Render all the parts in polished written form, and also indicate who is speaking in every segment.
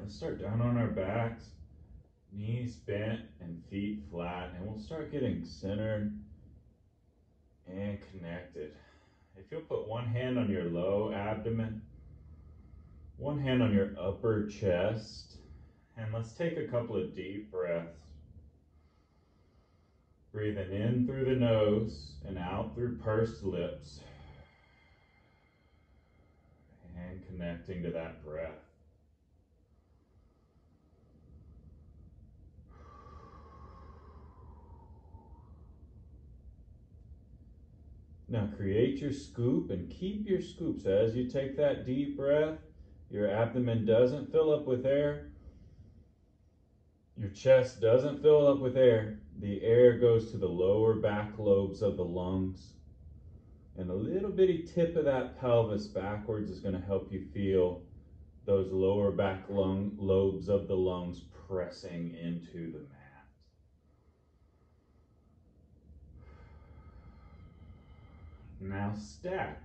Speaker 1: let's start down on our backs, knees bent and feet flat, and we'll start getting centered and connected. If you'll put one hand on your low abdomen, one hand on your upper chest, and let's take a couple of deep breaths. Breathing in through the nose and out through pursed lips, and connecting to that breath. Now create your scoop and keep your scoop. So as you take that deep breath, your abdomen doesn't fill up with air. Your chest doesn't fill up with air. The air goes to the lower back lobes of the lungs. And a little bitty tip of that pelvis backwards is going to help you feel those lower back lobes of the lungs pressing into the mat. Now stack.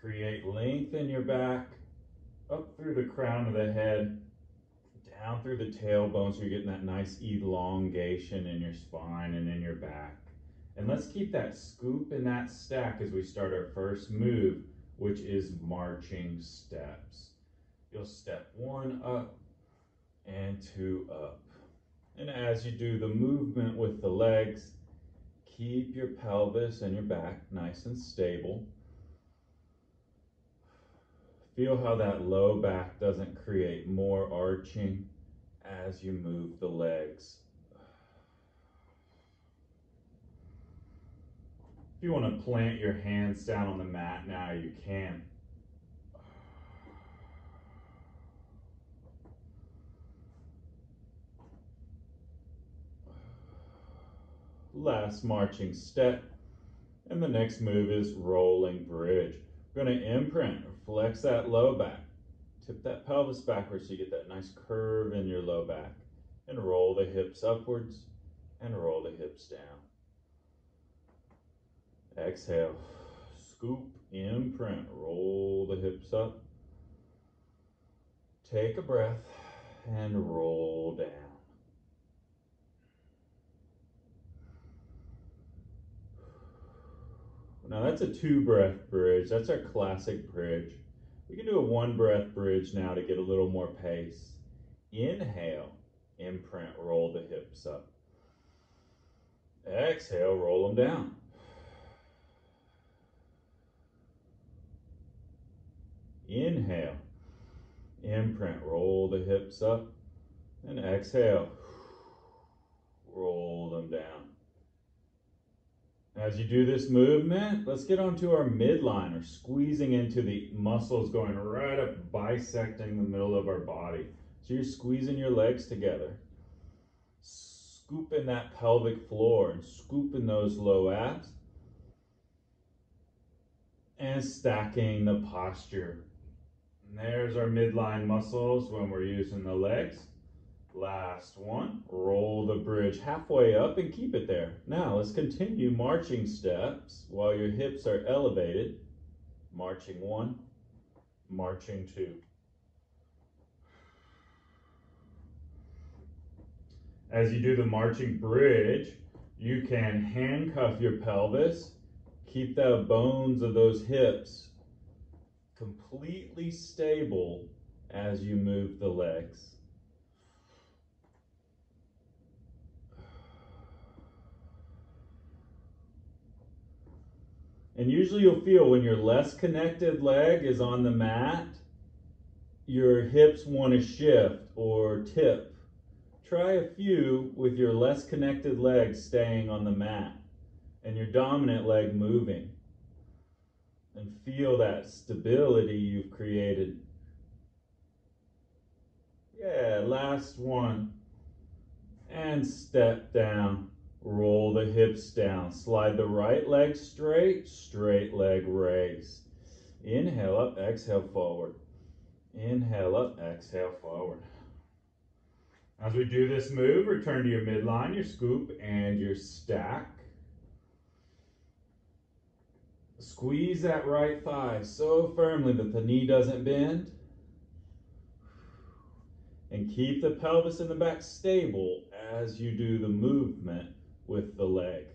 Speaker 1: Create length in your back, up through the crown of the head, down through the tailbone, so you're getting that nice elongation in your spine and in your back. And let's keep that scoop and that stack as we start our first move, which is marching steps. You'll step 1 up and 2 up. And as you do the movement with the legs, keep your pelvis and your back nice and stable. Feel how that low back doesn't create more arching as you move the legs. If you want to plant your hands down on the mat now, you can. Last marching step, and the next move is rolling bridge. We're going to imprint or flex that low back. Tip that pelvis backwards so you get that nice curve in your low back. And roll the hips upwards and roll the hips down. Exhale, scoop, imprint, roll the hips up. Take a breath and roll down. Now that's a 2-breath bridge. That's our classic bridge. We can do a 1-breath bridge now to get a little more pace. Inhale, imprint, roll the hips up. Exhale, roll them down. Inhale, imprint, roll the hips up. And exhale, roll them down. As you do this movement, let's get onto our midline, or squeezing into the muscles going right up, bisecting the middle of our body. So you're squeezing your legs together, scooping that pelvic floor and scooping those low abs, and stacking the posture. And there's our midline muscles when we're using the legs. Last one, roll the bridge halfway up and keep it there. Now let's continue marching steps while your hips are elevated. Marching 1, marching 2. As you do the marching bridge, you can handcuff your pelvis, keep the bones of those hips completely stable as you move the legs. And usually you'll feel when your less connected leg is on the mat, your hips want to shift or tip. Try a few with your less connected leg staying on the mat and your dominant leg moving. And feel that stability you've created. Yeah, last one. And step down. Roll the hips down. Slide the right leg straight, straight leg raise. Inhale up, exhale forward. Inhale up, exhale forward. As we do this move, return to your midline, your scoop, and your stack. Squeeze that right thigh so firmly that the knee doesn't bend. and keep the pelvis in the back stable as you do the movement with the leg.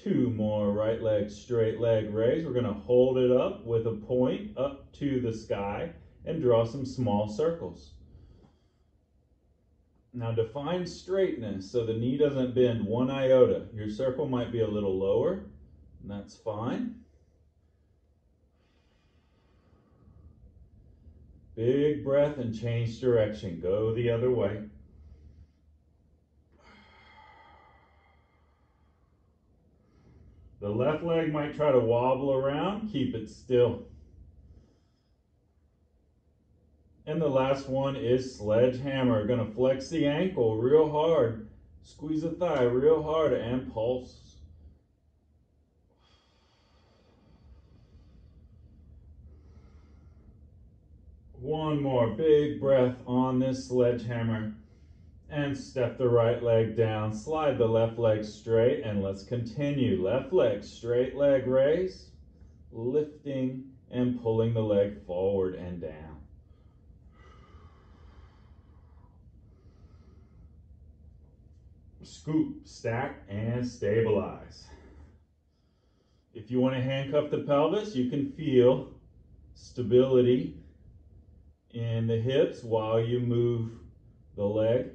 Speaker 1: 2 more right leg, straight leg raise. We're going to hold it up with a point up to the sky and draw some small circles. Now define straightness so the knee doesn't bend 1 iota. Your circle might be a little lower, and that's fine. Big breath and change direction. Go the other way. The left leg might try to wobble around. Keep it still. And the last one is sledgehammer. Going to flex the ankle real hard. Squeeze the thigh real hard and pulse. One more big breath on this sledgehammer. And step the right leg down. Slide the left leg straight and let's continue. Left leg, straight leg raise. Lifting and pulling the leg forward and down. Scoop, stack, and stabilize. If you want to handcuff the pelvis, you can feel stability in the hips while you move the leg.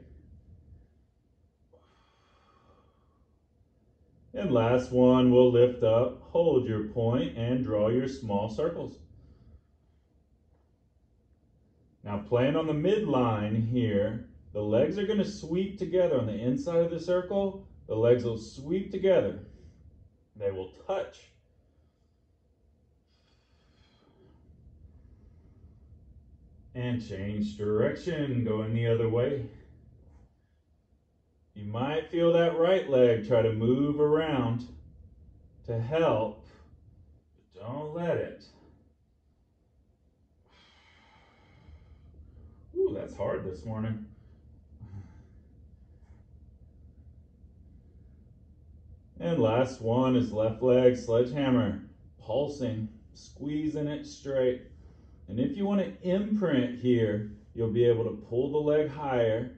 Speaker 1: And last one, we'll lift up, hold your point, and draw your small circles. Now playing on the midline here, the legs are going to sweep together on the inside of the circle. The legs will sweep together. They will touch. And change direction, going the other way. You might feel that right leg try to move around to help, but don't let it. Ooh, that's hard this morning. And last one is left leg sledgehammer, pulsing, squeezing it straight. And if you want to imprint here, you'll be able to pull the leg higher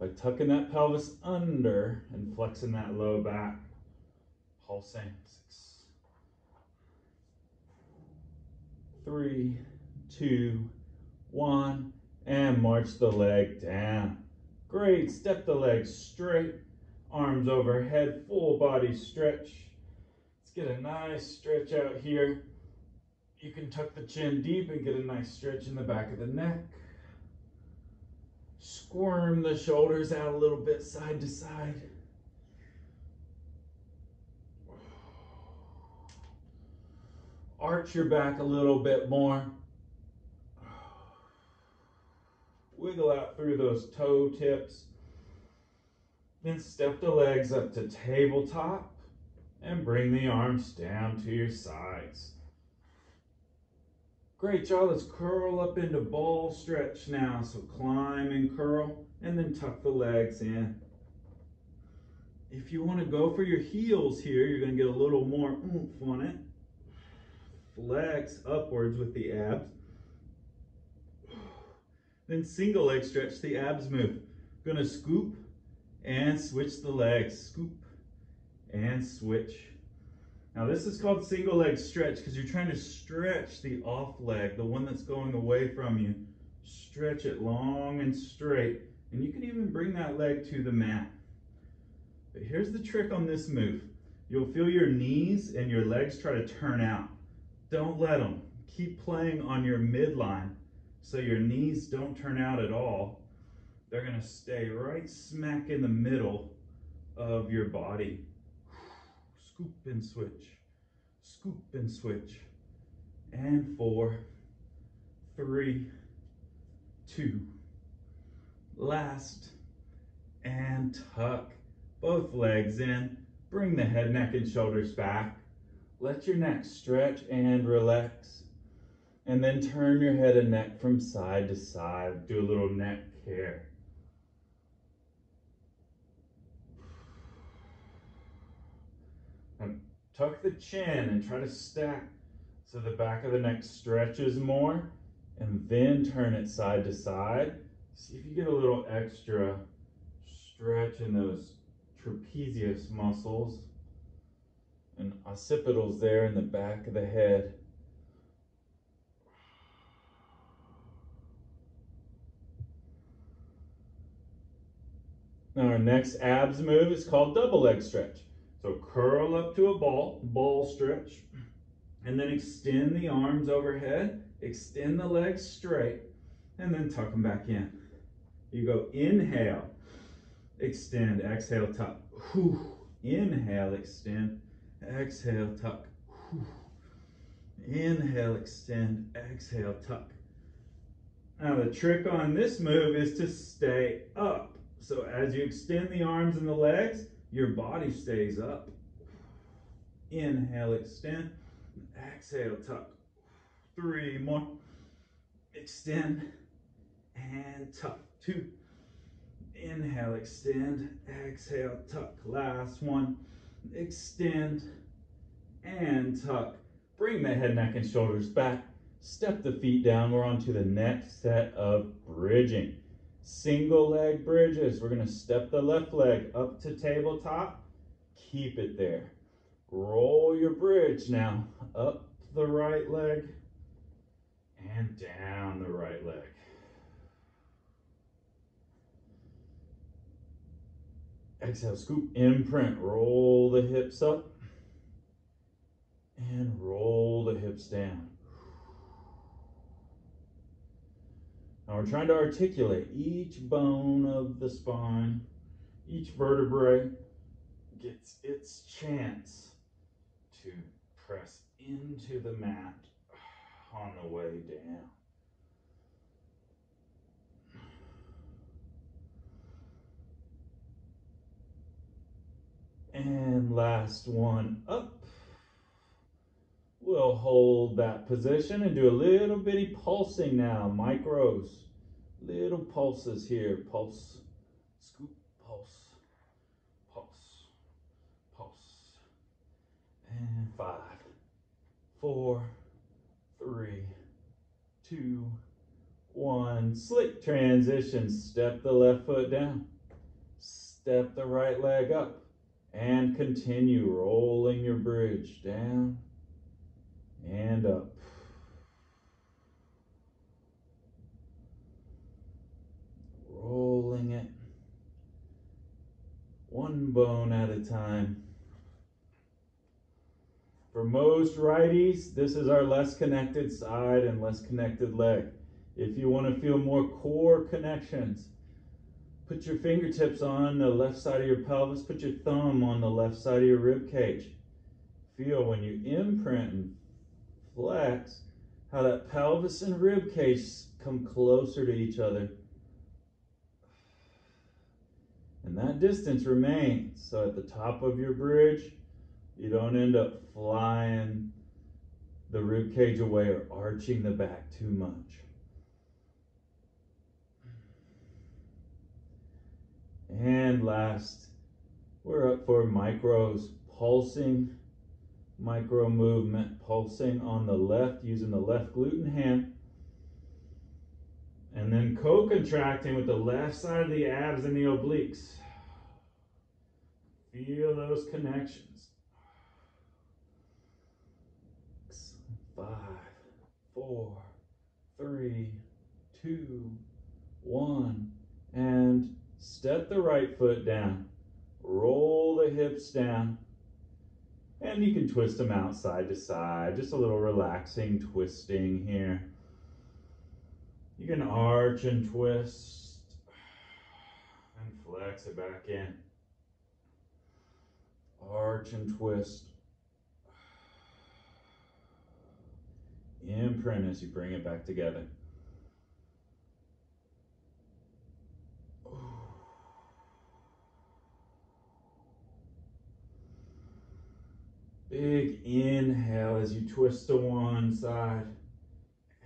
Speaker 1: by tucking that pelvis under and flexing that low back. Pulsing. 6, 3, 2, 1, and march the leg down. Great. Step the leg straight. Arms overhead, full body stretch. Let's get a nice stretch out here. You can tuck the chin deep and get a nice stretch in the back of the neck. Squirm the shoulders out a little bit side to side. Arch your back a little bit more. Wiggle out through those toe tips. Then step the legs up to tabletop and bring the arms down to your sides. Great, y'all. Let's curl up into ball stretch now. So climb and curl and then tuck the legs in. If you want to go for your heels here, you're going to get a little more oomph on it. Flex upwards with the abs. Then single leg stretch, the abs move. Going to scoop and switch the legs. Scoop and switch. Now this is called single leg stretch because you're trying to stretch the off leg, the one that's going away from you. Stretch it long and straight. And you can even bring that leg to the mat. But here's the trick on this move. You'll feel your knees and your legs try to turn out. Don't let them. Keep playing on your midline so your knees don't turn out at all. They're going to stay right smack in the middle of your body. Scoop and switch. Scoop and switch. And 4, 3, 2. Last. And tuck. Both legs in. Bring the head, neck, and shoulders back. Let your neck stretch and relax. And then turn your head and neck from side to side. Do a little neck care. And tuck the chin and try to stack so the back of the neck stretches more and then turn it side to side. See if you get a little extra stretch in those trapezius muscles and occipitals there in the back of the head. Now our next abs move is called double leg stretch. So curl up to a ball stretch, and then extend the arms overhead, extend the legs straight, and then tuck them back in. You go inhale, extend, exhale, tuck. Whew. Inhale, extend, exhale, tuck. Whew. Inhale, extend, exhale, tuck. Now the trick on this move is to stay up. So as you extend the arms and the legs, your body stays up. Inhale, extend, exhale, tuck. 3 more. Extend and tuck. 2. Inhale, extend, exhale, tuck. Last one. Extend and tuck. Bring the head, neck, and shoulders back. Step the feet down. We're on to the next set of bridging. Single leg bridges. We're going to step the left leg up to tabletop. Keep it there. Roll your bridge now. Up the right leg and down the right leg. Exhale, scoop, imprint. Roll the hips up and roll the hips down. Now we're trying to articulate each bone of the spine. Each vertebrae gets its chance to press into the mat on the way down. And last one up. We'll hold that position and do a little bitty pulsing now, micros. Little pulses here, pulse, scoop, pulse, pulse, pulse. And 5, 4, 3, 2, 1. Slick transition. Step the left foot down. Step the right leg up. And continue rolling your bridge down and up. Rolling it. One bone at a time. For most righties, this is our less connected side and less connected leg. If you want to feel more core connections, put your fingertips on the left side of your pelvis, put your thumb on the left side of your rib cage. Feel when you imprint and flex, how that pelvis and rib cage come closer to each other. And that distance remains, so at the top of your bridge, you don't end up flying the rib cage away or arching the back too much. And last, we're up for micros, pulsing, micro movement, pulsing on the left, using the left glute and ham. And then co-contracting with the left side of the abs and the obliques. Feel those connections. 5, 4, 3, 2, 1, and step the right foot down. Roll the hips down. And you can twist them out side to side. Just a little relaxing twisting here. You can arch and twist and flex it back in. Arch and twist. Imprint as you bring it back together. Big inhale as you twist to one side.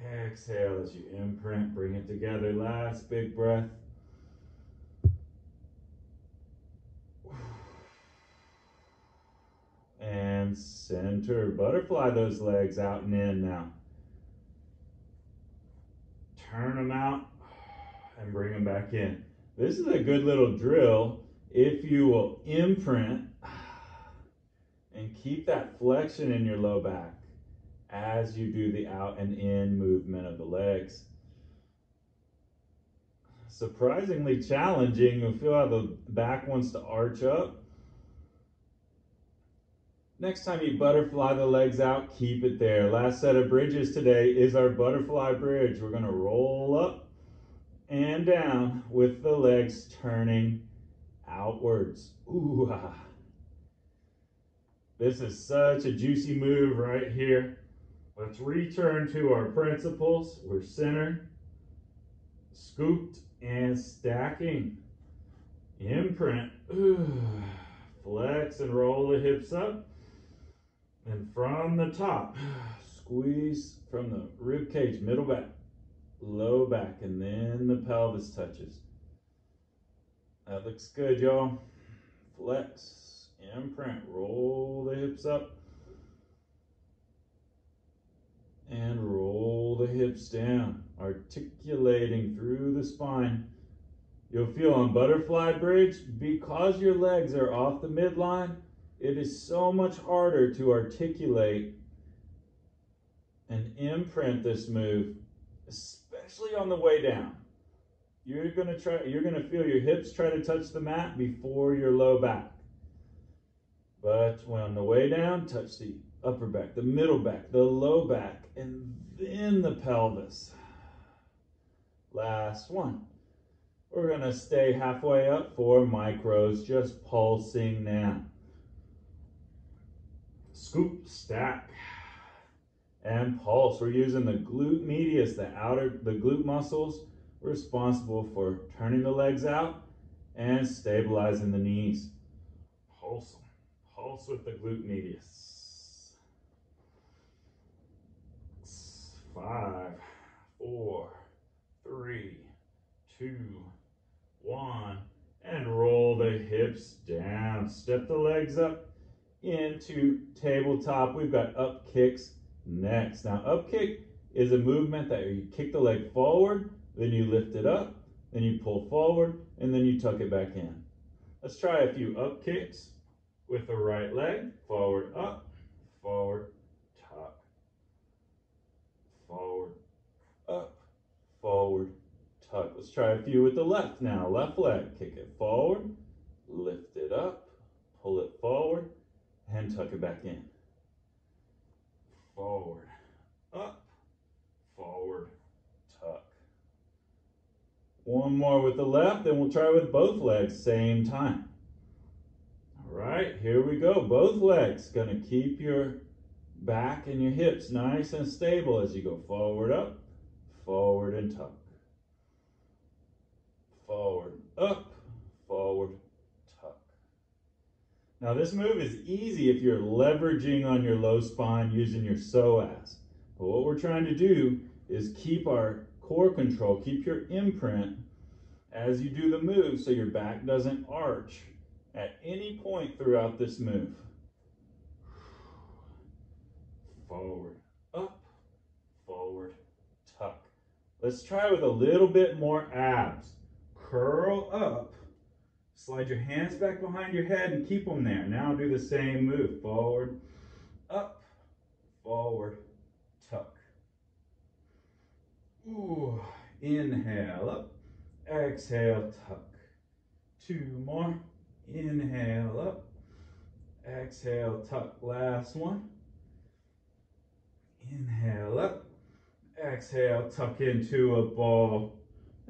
Speaker 1: Exhale as you imprint, bring it together. Last big breath. And center. Butterfly those legs out and in now. turn them out and bring them back in. This is a good little drill if you will imprint and keep that flexion in your low back as you do the out and in movement of the legs. Surprisingly challenging. You'll feel how the back wants to arch up. Next time you butterfly the legs out, keep it there. Last set of bridges today is our butterfly bridge. We're going to roll up and down with the legs turning outwards. Ooh, ah. This is such a juicy move right here. Let's return to our principles. We're centered, scooped, and stacking. Imprint. Ooh. Flex and roll the hips up. And from the top, squeeze from the rib cage, middle back, low back, and then the pelvis touches. That looks good, y'all. Flex, imprint, roll the hips up, and roll the hips down, articulating through the spine. You'll feel on butterfly bridge, because your legs are off the midline, it is so much harder to articulate and imprint this move, especially on the way down. You're gonna feel your hips try to touch the mat before your low back. But when on the way down, touch the upper back, the middle back, the low back, and then the pelvis. Last one. We're gonna stay halfway up for micros, just pulsing now. Scoop, stack, and pulse. We're using the glute medius, the glute muscles responsible for turning the legs out and stabilizing the knees. Pulse them. Pulse with the glute medius. 5, 4, 3, 2, 1, and roll the hips down. Step the legs up into tabletop. We've got up kicks next. Now, up kick is a movement that you kick the leg forward, then you lift it up, then you pull forward, and then you tuck it back in. Let's try a few up kicks with the right leg. Forward, up, forward, tuck, forward, up, forward, tuck. Let's try a few with the left now. Left leg, kick it forward, lift it up, pull it forward, and tuck it back in. Forward, up, forward, tuck. One more with the left, and we'll try with both legs same time. All right, here we go. Both legs. Gonna keep your back and your hips nice and stable as you go forward, up, forward, and tuck. Forward, up, forward, tuck. Now this move is easy if you're leveraging on your low spine using your psoas. But what we're trying to do is keep our core control, keep your imprint as you do the move so your back doesn't arch at any point throughout this move. Forward, up, forward, tuck. Let's try with a little bit more abs. Curl up, slide your hands back behind your head and keep them there. Now do the same move. Forward, up, forward, tuck. Ooh, inhale up, exhale, tuck. 2 more. Inhale up, exhale, tuck. Last one. Inhale up, exhale, tuck into a ball.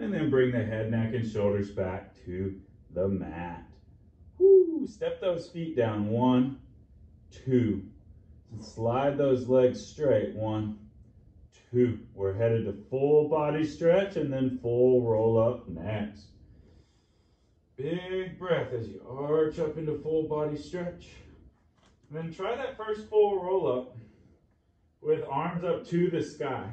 Speaker 1: And then bring the head, neck, and shoulders back to the mat. Woo! Step those feet down. 1, 2. And slide those legs straight. 1, 2. We're headed to full body stretch and then full roll up next. Big breath as you arch up into full body stretch. And then try that first full roll up with arms up to the sky.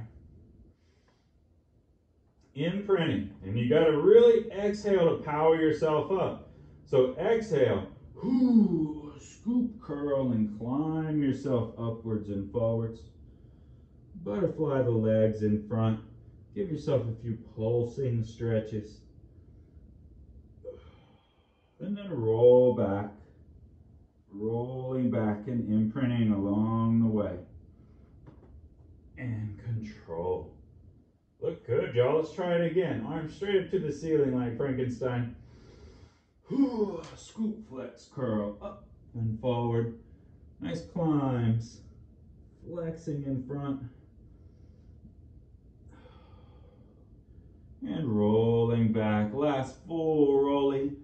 Speaker 1: Imprinting, and you got to really exhale to power yourself up. So exhale, whoo, scoop, curl, and climb yourself upwards and forwards. Butterfly the legs in front. Give yourself a few pulsing stretches. And then roll back, rolling back and imprinting along the way. And control. Look good, y'all. Let's try it again. Arms straight up to the ceiling like Frankenstein. Scoop, flex, curl, up and forward. Nice climbs. Flexing in front. And rolling back. Last full rolling.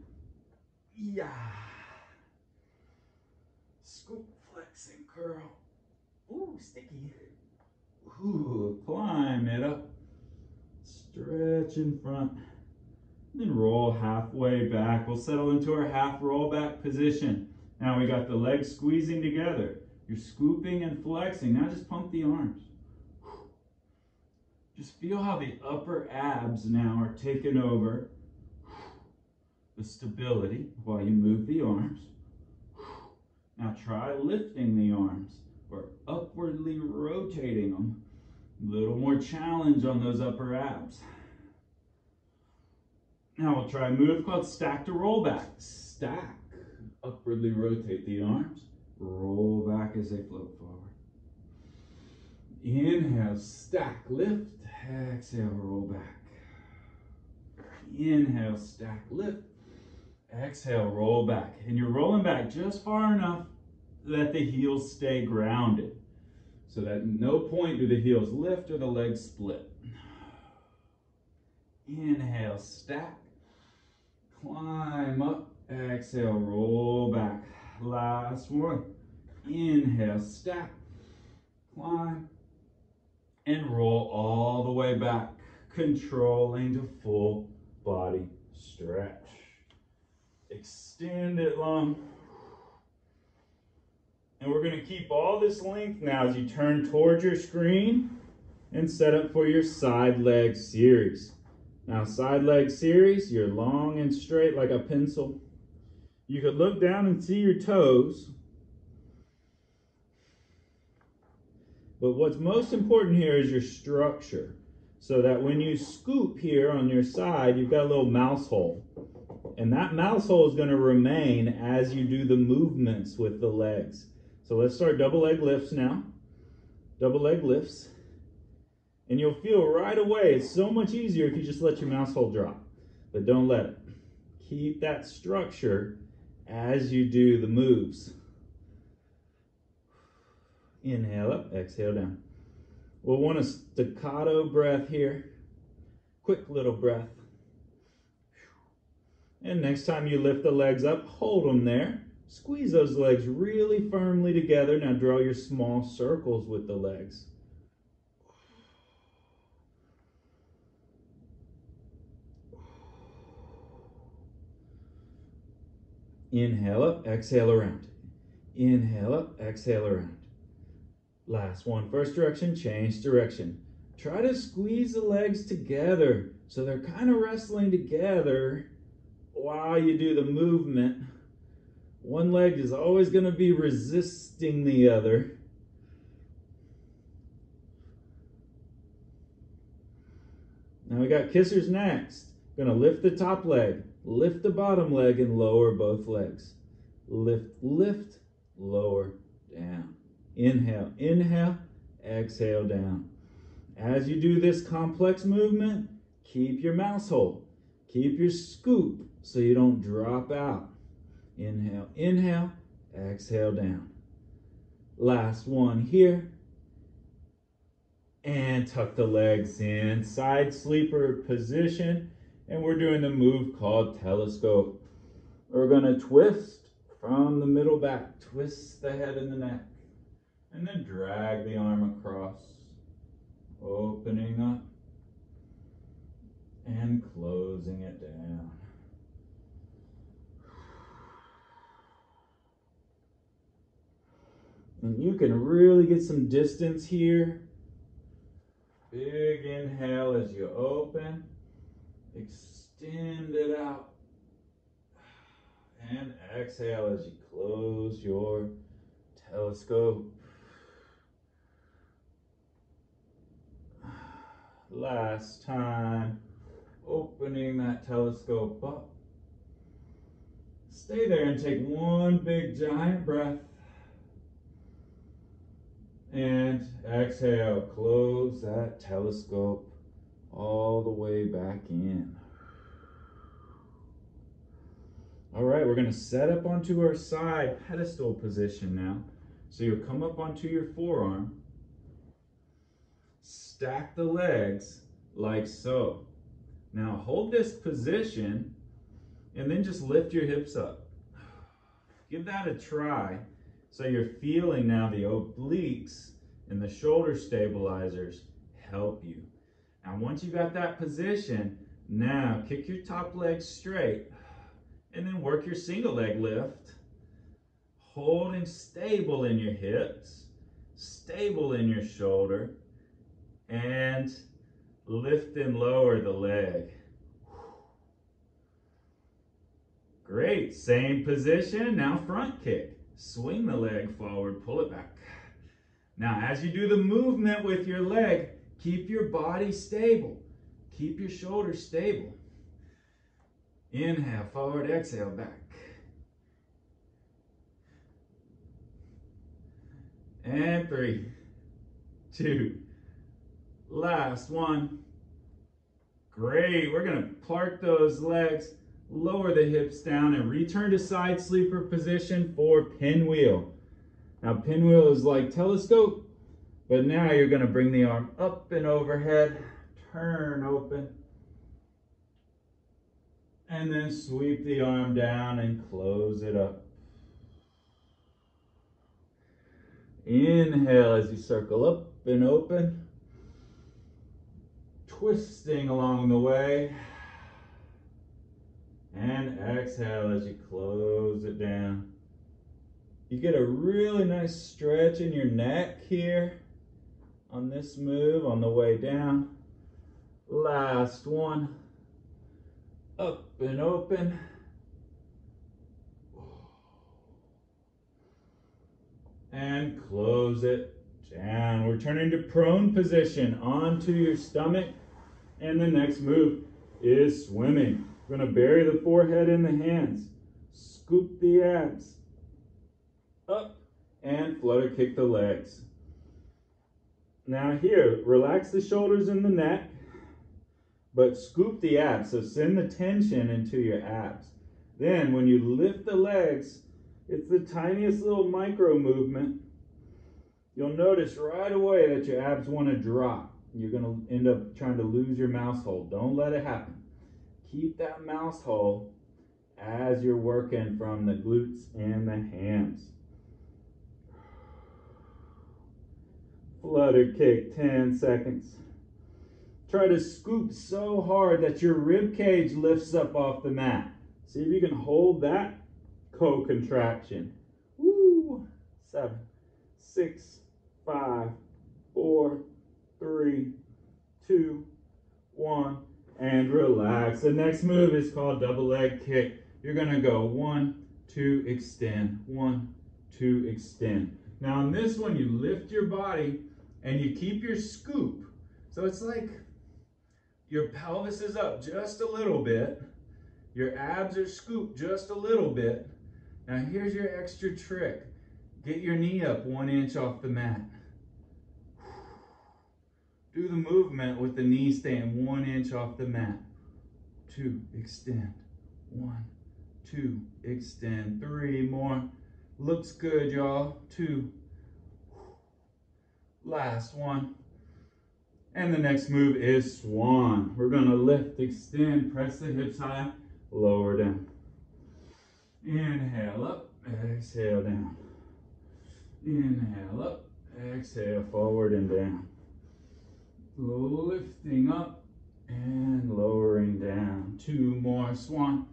Speaker 1: Yeah. Scoop, flex, and curl. Ooh, sticky. Ooh, climb it up. Stretch in front. Then roll halfway back. We'll settle into our half roll back position. Now we got the legs squeezing together. You're scooping and flexing. Now just pump the arms. Just feel how the upper abs now are taking over the stability while you move the arms. Now try lifting the arms or upwardly rotating them. A little more challenge on those upper abs. Now we'll try a move called stack to roll back. Stack. Upwardly rotate the arms. Roll back as they float forward. Inhale, stack, lift. Exhale, roll back. Inhale, stack, lift. Exhale, roll back. And you're rolling back just far enough that the heels stay grounded. So that at no point do the heels lift or the legs split. Inhale, stack. Climb up. Exhale, roll back. Last one. Inhale, stack. Climb. And roll all the way back. Controlling to full body stretch. Extend it long. And we're going to keep all this length now as you turn towards your screen and set up for your side leg series. Now, side leg series, you're long and straight like a pencil. You could look down and see your toes. But what's most important here is your structure. So that when you scoop here on your side, you've got a little mouse hole. And that mouse hole is going to remain as you do the movements with the legs. So let's start double leg lifts now. Double leg lifts. And you'll feel right away, it's so much easier if you just let your mouse hole drop. But don't let it. Keep that structure as you do the moves. Inhale up, exhale down. We'll want a staccato breath here. Quick little breath. And next time you lift the legs up, hold them there. Squeeze those legs really firmly together. Now draw your small circles with the legs. Inhale up, exhale around. Inhale up, exhale around. Last one, first direction, change direction. Try to squeeze the legs together so they're kind of wrestling together while you do the movement. One leg is always going to be resisting the other. Now we got kissers next. Going to lift the top leg, lift the bottom leg, and lower both legs. Lift, lift, lower, down. Inhale, inhale, exhale, down. As you do this complex movement, keep your mouse hole. Keep your scoop so you don't drop out. Inhale, inhale, exhale, down. Last one here. And tuck the legs in, side sleeper position. And we're doing the move called telescope. We're going to twist from the middle back. Twist the head and the neck. And then drag the arm across. Opening up. And closing it down. And you can really get some distance here. Big inhale as you open. Extend it out. And exhale as you close your telescope. Last time. Opening that telescope up. Stay there and take one big giant breath. And exhale, close that telescope all the way back in. All right, we're gonna set up onto our side pedestal position now. So you'll come up onto your forearm, stack the legs like so. Now hold this position and then just lift your hips up. Give that a try. So you're feeling now the obliques and the shoulder stabilizers help you. Now once you got that position, now kick your top leg straight and then work your single leg lift. Holding stable in your hips, stable in your shoulder, and lift and lower the leg. Great, same position, now front kick. Swing the leg forward, pull it back. Now as you do the movement with your leg, keep your body stable. Keep your shoulders stable. Inhale, forward, exhale, back. And 3, 2, last one. Great, we're gonna park those legs, lower the hips down, and return to side sleeper position for pinwheel. Now pinwheel is like telescope, but now you're gonna bring the arm up and overhead, turn open, and then sweep the arm down and close it up. Inhale as you circle up and open, twisting along the way. And exhale as you close it down. You get a really nice stretch in your neck here on this move on the way down. Last one. Up and open. And close it down. We're turning to prone position onto your stomach. And the next move is swimming. We're going to bury the forehead in the hands. Scoop the abs up and flutter kick the legs. Now here, relax the shoulders and the neck, but scoop the abs. So send the tension into your abs. Then when you lift the legs, it's the tiniest little micro movement. You'll notice right away that your abs want to drop. You're going to end up trying to lose your mouse hold. Don't let it happen. Keep that mouse hold as you're working from the glutes and the hams. Flutter kick, 10 seconds. Try to scoop so hard that your rib cage lifts up off the mat. See if you can hold that co-contraction. Woo! 7, 6, 5, 4, 3, 2, 1. And relax. The next move is called double leg kick. You're gonna go 1, 2, extend, 1, 2, extend. Now on this one, you lift your body and you keep your scoop. So it's like your pelvis is up just a little bit. Your abs are scooped just a little bit. Now here's your extra trick. Get your knee up 1 inch off the mat. Do the movement with the knee staying 1 inch off the mat. 2, extend. 1, 2, extend. 3 more. Looks good, y'all. 2. Last one. And the next move is Swan. We're gonna lift, extend, press the hips high, lower down. Inhale up, exhale down. Inhale up, exhale forward and down. Lifting up and lowering down. 2 more. Swan.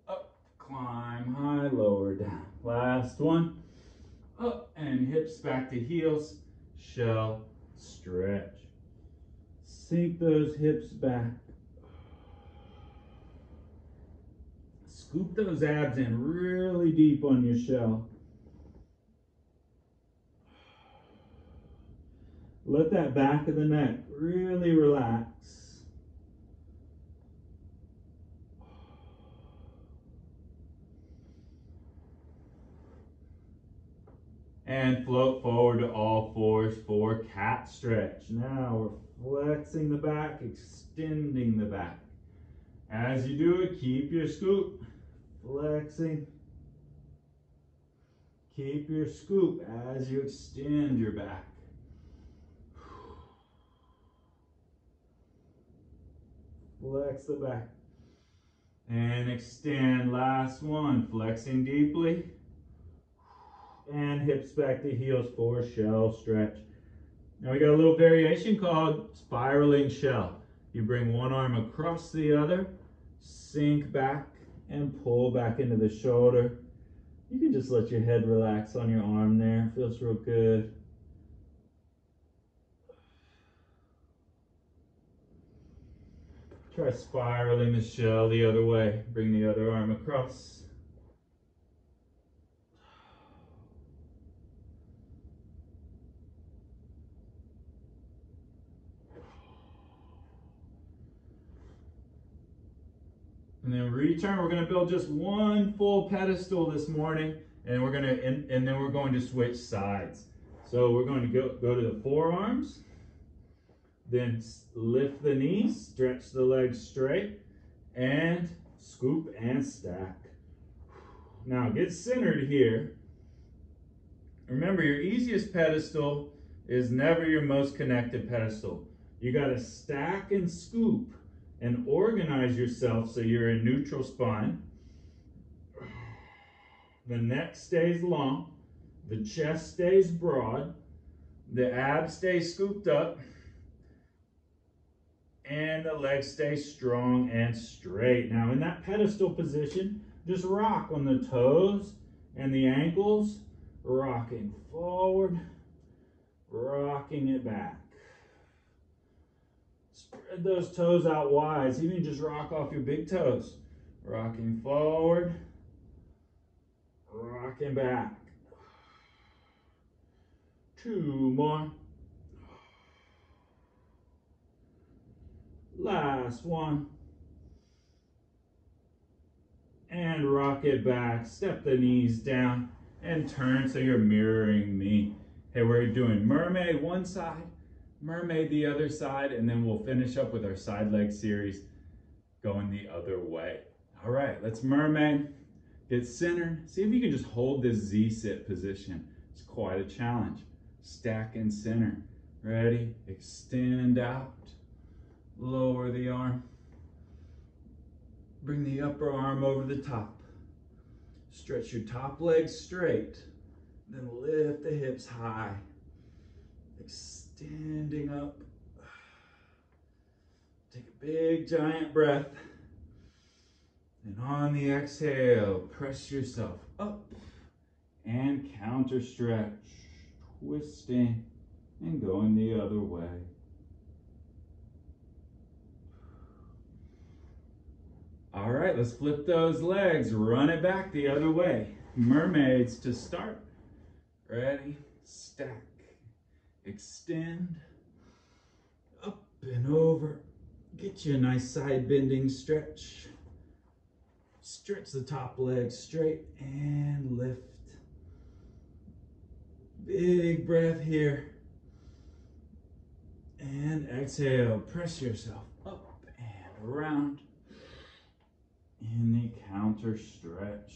Speaker 1: Up, climb high, lower down. Last one. Up and hips back to heels. Shell stretch. Sink those hips back. Scoop those abs in really deep on your shell. Let that back of the neck really relax. And float forward to all fours for cat stretch. Now we're flexing the back, extending the back. As you do it, keep your scoop. Flexing. Keep your scoop as you extend your back. Flex the back. And extend. Last one. Flexing deeply. And hips back to heels for shell stretch. Now we got a little variation called spiraling shell. You bring one arm across the other, sink back and pull back into the shoulder. You can just let your head relax on your arm there. Feels real good. Try spiraling the shell the other way. Bring the other arm across. And then return. We're going to build just one full pedestal this morning, and then we're going to switch sides. So we're going to go to the forearms, then lift the knees, stretch the legs straight, and scoop and stack. Now get centered here. Remember, your easiest pedestal is never your most connected pedestal. You got to stack and scoop and organize yourself so you're in neutral spine. The neck stays long, the chest stays broad, the abs stay scooped up, and the legs stay strong and straight. Now in that pedestal position, just rock on the toes and the ankles, rocking forward, rocking it back. Spread those toes out wide. So you can just rock off your big toes. Rocking forward, rocking back. 2 more. Last one. And rock it back. Step the knees down and turn so you're mirroring me. Hey, we're doing Mermaid one side, Mermaid the other side, and then we'll finish up with our side leg series going the other way. All right, let's Mermaid. Get centered. See if you can just hold this Z-sit position. It's quite a challenge. Stack and center. Ready? Extend out. Lower the arm. Bring the upper arm over the top. Stretch your top leg straight. Then lift the hips high. Extending up. Take a big giant breath. And on the exhale, press yourself up and counter stretch. Twisting and going the other way. All right, let's flip those legs. Run it back the other way. Mermaids to start. Ready? Stack. Extend. Up and over. Get you a nice side bending stretch. Stretch the top leg straight and lift. Big breath here. And exhale. Press yourself up and around. In the counter stretch.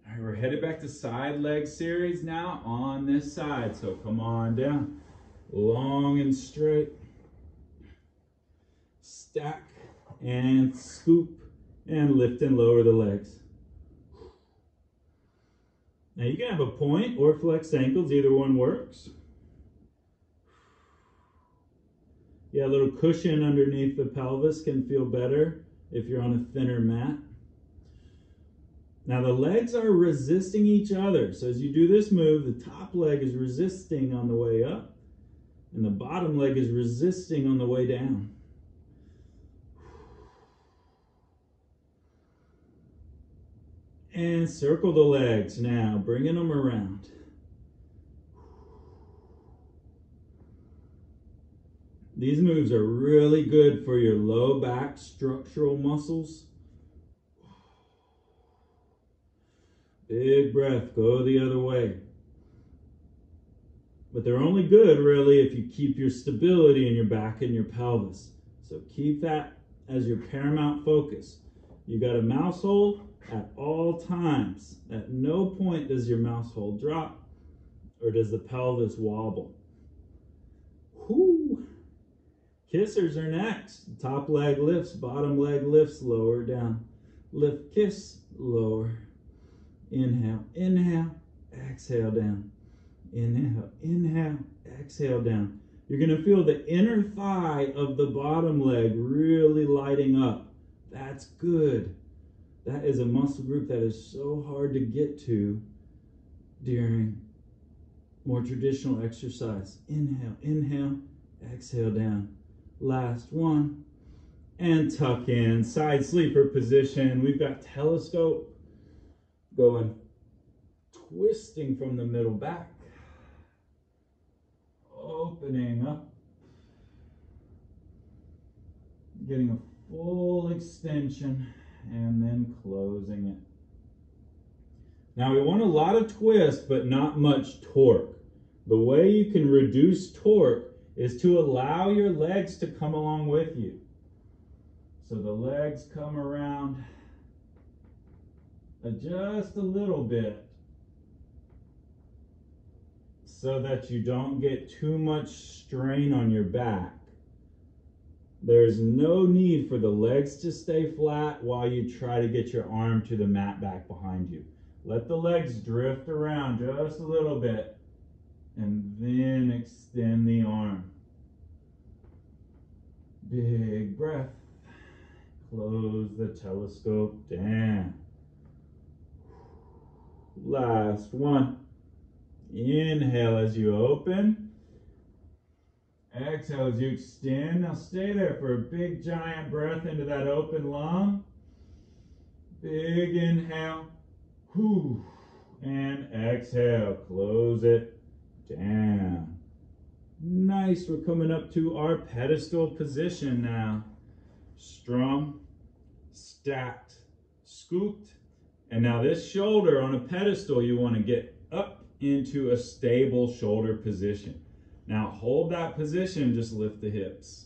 Speaker 1: All right, we're headed back to side leg series now on this side. So come on down. Long and straight. Stack and scoop and lift and lower the legs. Now you can have a point or flex ankles, either one works. Yeah, a little cushion underneath the pelvis can feel better if you're on a thinner mat. Now the legs are resisting each other. So as you do this move, the top leg is resisting on the way up and the bottom leg is resisting on the way down. And circle the legs now, bringing them around. These moves are really good for your low back structural muscles. Big breath, go the other way. But they're only good really if you keep your stability in your back and your pelvis. So keep that as your paramount focus. You got a mouse hold at all times. At no point does your mouse hold drop or does the pelvis wobble. Whoo! Kissers are next. Top leg lifts, bottom leg lifts, lower down. Lift, kiss, lower. Inhale, inhale, exhale down. Inhale, inhale, exhale down. You're going to feel the inner thigh of the bottom leg really lighting up. That's good. That is a muscle group that is so hard to get to during more traditional exercise. Inhale, inhale, exhale down. Last one. And tuck in. Side sleeper position. We've got telescope going, twisting from the middle back. Opening up. Getting a full extension and then closing it. Now we want a lot of twist but not much torque. The way you can reduce torque is to allow your legs to come along with you. So the legs come around just a little bit so that you don't get too much strain on your back. There's no need for the legs to stay flat while you try to get your arm to the mat back behind you. Let the legs drift around just a little bit and then extend the arm. Big breath. Close the telescope down. Last one. Inhale as you open. Exhale as you extend. Now stay there for a big giant breath into that open lung. Big inhale. Whew. And exhale. Close it down. Nice. We're coming up to our pedestal position now. Strong, stacked, scooped. And now this shoulder on a pedestal, you want to get up into a stable shoulder position. Now hold that position, just lift the hips.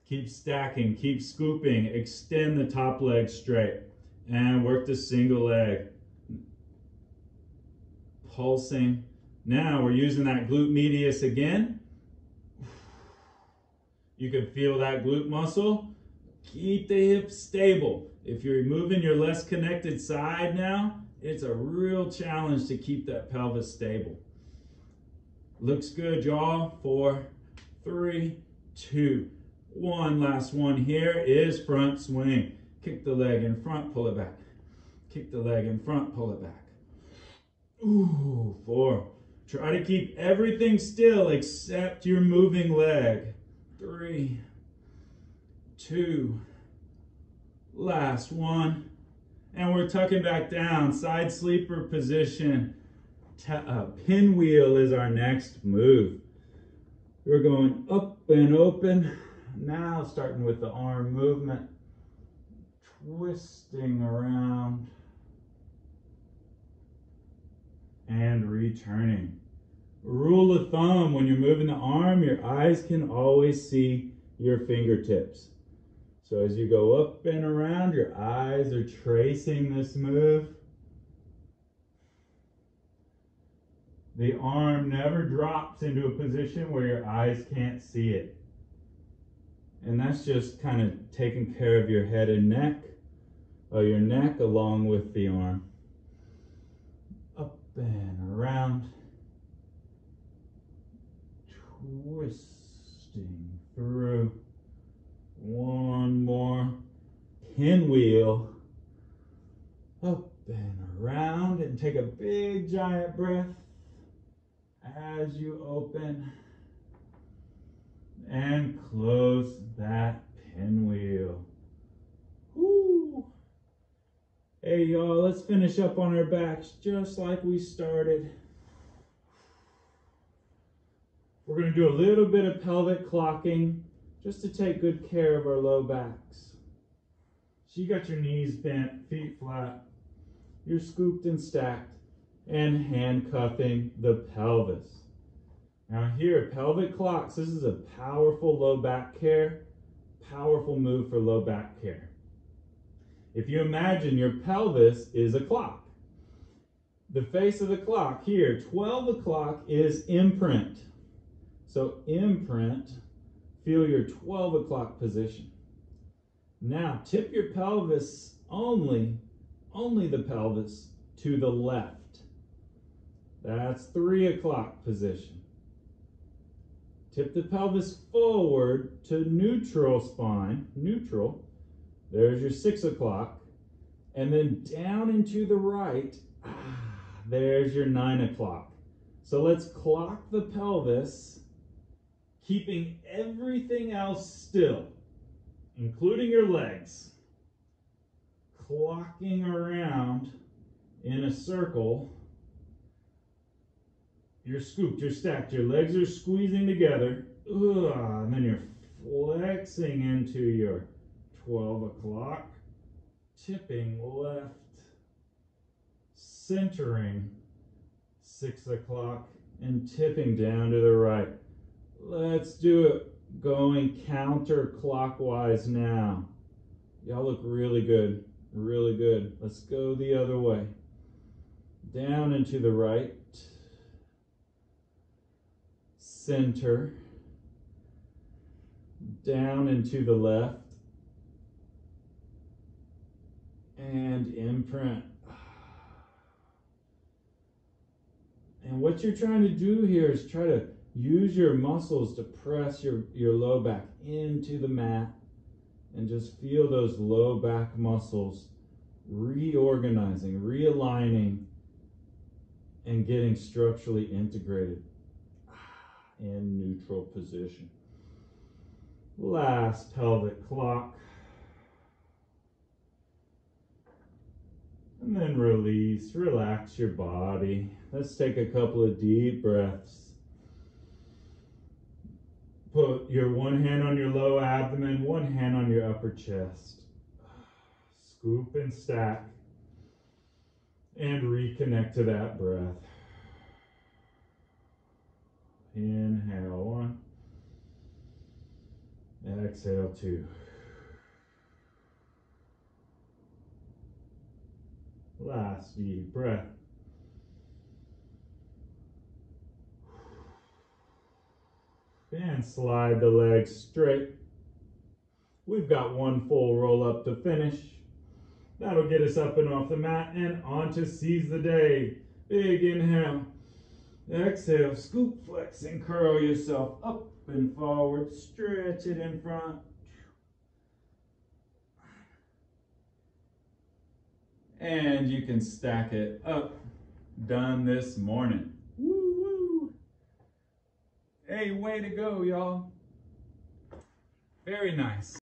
Speaker 1: Keep stacking, keep scooping, extend the top leg straight, and work the single leg. Pulsing. Now we're using that glute medius again. You can feel that glute muscle. Keep the hips stable. If you're moving your less connected side now, it's a real challenge to keep that pelvis stable. Looks good, y'all. 4, 3, 2, 1. Last one here is front swing. Kick the leg in front, pull it back. Kick the leg in front, pull it back. Ooh, 4. Try to keep everything still except your moving leg. 3, 2, last one. And we're tucking back down. Side sleeper position. Pinwheel is our next move. We're going up and open. Now starting with the arm movement. Twisting around. And returning. Rule of thumb, when you're moving the arm, your eyes can always see your fingertips. So as you go up and around, your eyes are tracing this move. The arm never drops into a position where your eyes can't see it. And that's just kind of taking care of your head and neck, or your neck along with the arm. Up and around. Twisting through. One more. Pinwheel. Up and around, and take a big giant breath as you open and close that pinwheel. Woo. Hey y'all, let's finish up on our backs just like we started. We're going to do a little bit of pelvic clocking just to take good care of our low backs. So you got your knees bent, feet flat, you're scooped and stacked, and handcuffing the pelvis. Now here, pelvic clocks, this is a powerful low back care, powerful move for low back care. If you imagine your pelvis is a clock, the face of the clock here, 12 o'clock is imprint. So imprint, feel your 12 o'clock position. Now tip your pelvis only the pelvis to the left. That's 3 o'clock position. Tip the pelvis forward to neutral spine, neutral. There's your 6 o'clock. And then down and to the right, there's your 9 o'clock. So let's clock the pelvis, keeping everything else still, including your legs. Clocking around in a circle. You're scooped, you're stacked, your legs are squeezing together. And then you're flexing into your 12 o'clock, tipping left, centering 6 o'clock, and tipping down to the right. Let's do it going counterclockwise now. Y'all look really good, really good. Let's go the other way. Down and to the right, center, down and to the left, and imprint. And what you're trying to do here is try to use your muscles to press your low back into the mat and just feel those low back muscles reorganizing, realigning, and getting structurally integrated in neutral position. Last pelvic clock. And then release, relax your body. Let's take a couple of deep breaths. Put your one hand on your low abdomen, one hand on your upper chest. Scoop and stack. And reconnect to that breath. Inhale 1. Exhale 2. Last deep breath. And slide the legs straight. We've got one full roll up to finish. That'll get us up and off the mat and on to seize the day. Big inhale. Exhale, scoop, flex, and curl yourself up and forward. Stretch it in front. And you can stack it up. Done this morning. Woo woo. Hey, way to go, y'all. Very nice.